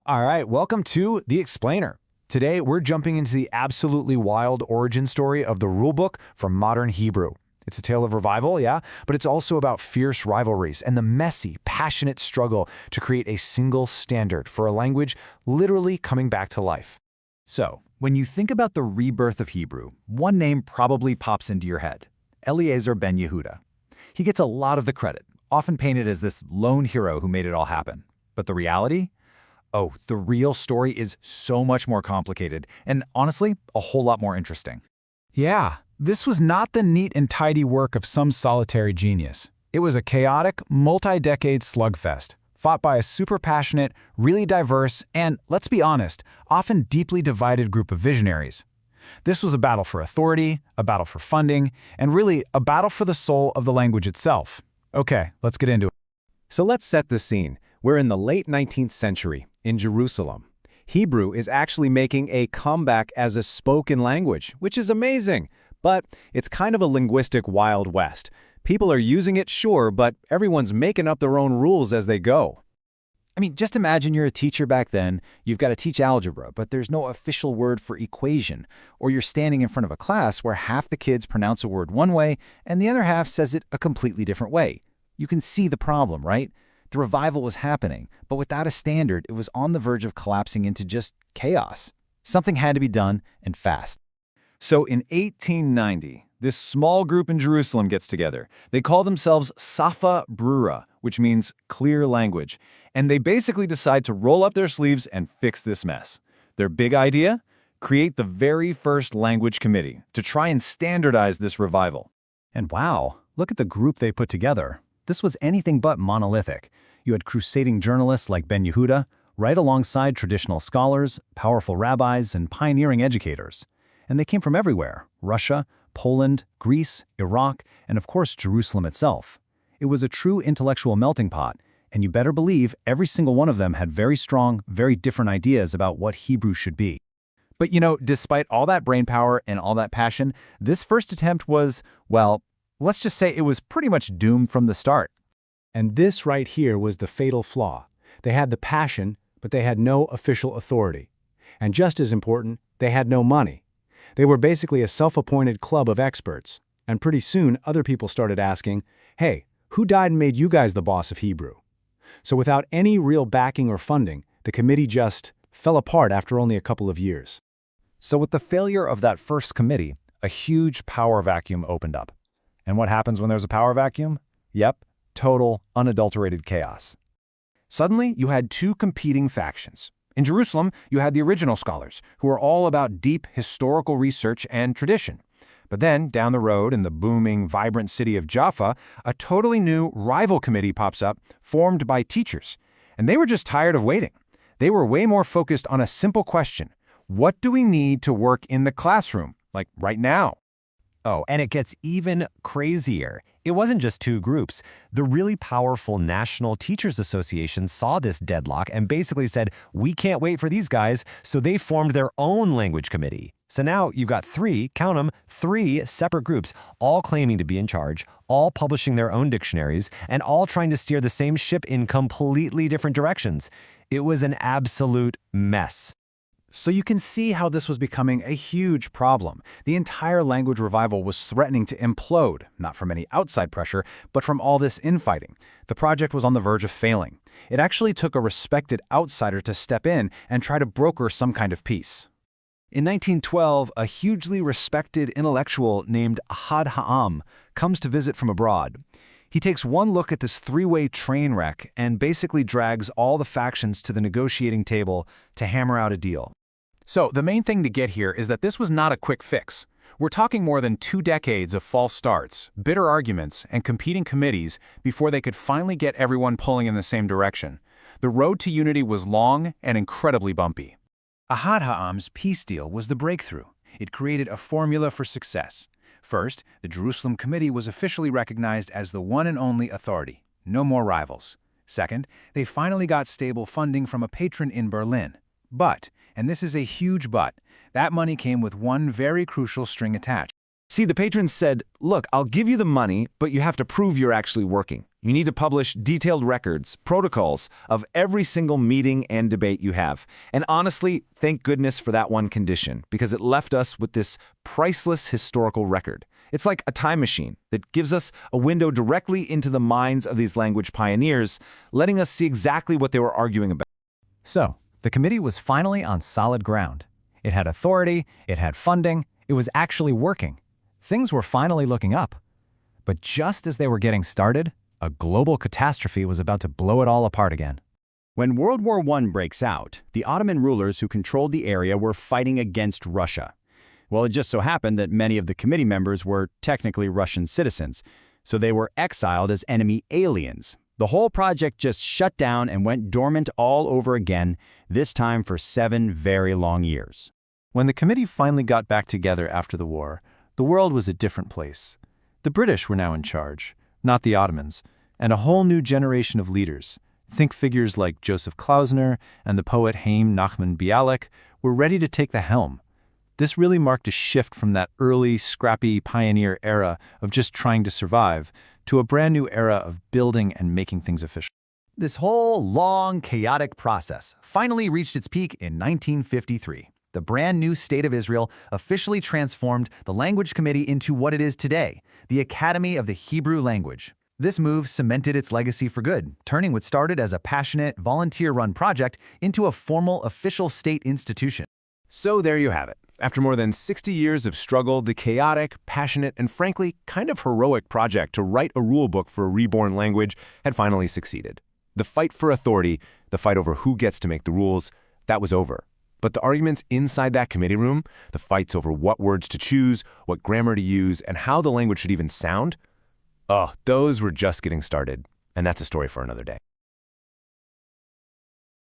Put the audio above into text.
All right, welcome to The Explainer. Today, we're jumping into the absolutely wild origin story of the rulebook for modern Hebrew. It's a tale of revival, yeah, but it's also about fierce rivalries and the messy, passionate struggle to create a single standard for a language literally coming back to life. So, when you think about the rebirth of Hebrew, one name probably pops into your head: Eliezer ben Yehuda. He gets a lot of the credit, often painted as this lone hero who made it all happen. But the reality? Oh, the real story is so much more complicated and, honestly, a whole lot more interesting. Yeah, this was not the neat and tidy work of some solitary genius. It was a chaotic, multi-decade slugfest, fought by a super passionate, really diverse, and, let's be honest, often deeply divided group of visionaries. This was a battle for authority, a battle for funding, and really a battle for the soul of the language itself. Okay, let's get into it. So let's set the scene. We're in the late 19th century, in Jerusalem. Hebrew is actually making a comeback as a spoken language, which is amazing. But it's kind of a linguistic Wild West. People are using it, sure, but everyone's making up their own rules as they go. I mean, just imagine you're a teacher back then, you've got to teach algebra, but there's no official word for equation. Or you're standing in front of a class where half the kids pronounce a word one way and the other half says it a completely different way. You can see the problem, right? The revival was happening, but without a standard, it was on the verge of collapsing into just chaos. Something had to be done, and fast. So in 1890, this small group in Jerusalem gets together. They call themselves Safa Brura, which means clear language. And they basically decide to roll up their sleeves and fix this mess. Their big idea? Create the very first language committee to try and standardize this revival. And wow, look at the group they put together. This was anything but monolithic. You had crusading journalists like Ben Yehuda, right alongside traditional scholars, powerful rabbis, and pioneering educators. And they came from everywhere: Russia, Poland, Greece, Iraq, and of course Jerusalem itself. It was a true intellectual melting pot, and you better believe every single one of them had very strong, very different ideas about what Hebrew should be. But you know, despite all that brainpower and all that passion, this first attempt was, well, let's just say it was pretty much doomed from the start. And this right here was the fatal flaw. They had the passion, but they had no official authority. And just as important, they had no money. They were basically a self-appointed club of experts. And pretty soon, other people started asking, hey, who died and made you guys the boss of Hebrew? So without any real backing or funding, the committee just fell apart after only a couple of years. So with the failure of that first committee, a huge power vacuum opened up. And what happens when there's a power vacuum? Yep, total, unadulterated chaos. Suddenly, you had two competing factions. In Jerusalem, you had the original scholars, who were all about deep historical research and tradition. But then, down the road in the booming, vibrant city of Jaffa, a totally new rival committee pops up, formed by teachers. And they were just tired of waiting. They were way more focused on a simple question: what do we need to work in the classroom, like right now? Oh, and it gets even crazier. It wasn't just two groups. The really powerful National Teachers Association saw this deadlock and basically said, we can't wait for these guys, so they formed their own language committee. So now you've got three, count them, three separate groups, all claiming to be in charge, all publishing their own dictionaries, and all trying to steer the same ship in completely different directions. It was an absolute mess. So you can see how this was becoming a huge problem. The entire language revival was threatening to implode, not from any outside pressure, but from all this infighting. The project was on the verge of failing. It actually took a respected outsider to step in and try to broker some kind of peace. In 1912, a hugely respected intellectual named Ahad Ha'am comes to visit from abroad. He takes one look at this three-way train wreck and basically drags all the factions to the negotiating table to hammer out a deal. So, the main thing to get here is that this was not a quick fix. We're talking more than 2 decades of false starts, bitter arguments, and competing committees before they could finally get everyone pulling in the same direction. The road to unity was long and incredibly bumpy. Ahad Ha'am's peace deal was the breakthrough. It created a formula for success. First, the Jerusalem Committee was officially recognized as the one and only authority. No more rivals. Second, they finally got stable funding from a patron in Berlin. But, and this is a huge but, that money came with one very crucial string attached. See, the patrons said, look, I'll give you the money, but you have to prove you're actually working. You need to publish detailed records, protocols of every single meeting and debate you have. And honestly, thank goodness for that one condition, because it left us with this priceless historical record. It's like a time machine that gives us a window directly into the minds of these language pioneers, letting us see exactly what they were arguing about. So, the committee was finally on solid ground. It had authority, it had funding, it was actually working. Things were finally looking up. But just as they were getting started, a global catastrophe was about to blow it all apart again. When World War I breaks out, the Ottoman rulers who controlled the area were fighting against Russia. Well, it just so happened that many of the committee members were technically Russian citizens, so they were exiled as enemy aliens. The whole project just shut down and went dormant all over again, this time for 7 very long years. When the committee finally got back together after the war, the world was a different place. The British were now in charge, not the Ottomans, and a whole new generation of leaders. Think figures like Joseph Klausner and the poet Haim Nachman Bialik were ready to take the helm. This really marked a shift from that early, scrappy pioneer era of just trying to survive to a brand new era of building and making things official. This whole long, chaotic process finally reached its peak in 1953. The brand new State of Israel officially transformed the Language Committee into what it is today, the Academy of the Hebrew Language. This move cemented its legacy for good, turning what started as a passionate, volunteer-run project into a formal, official state institution. So there you have it. After more than 60 years of struggle, the chaotic, passionate, and frankly, kind of heroic project to write a rulebook for a reborn language had finally succeeded. The fight for authority, the fight over who gets to make the rules, that was over. But the arguments inside that committee room, the fights over what words to choose, what grammar to use, and how the language should even sound, those were just getting started. And that's a story for another day.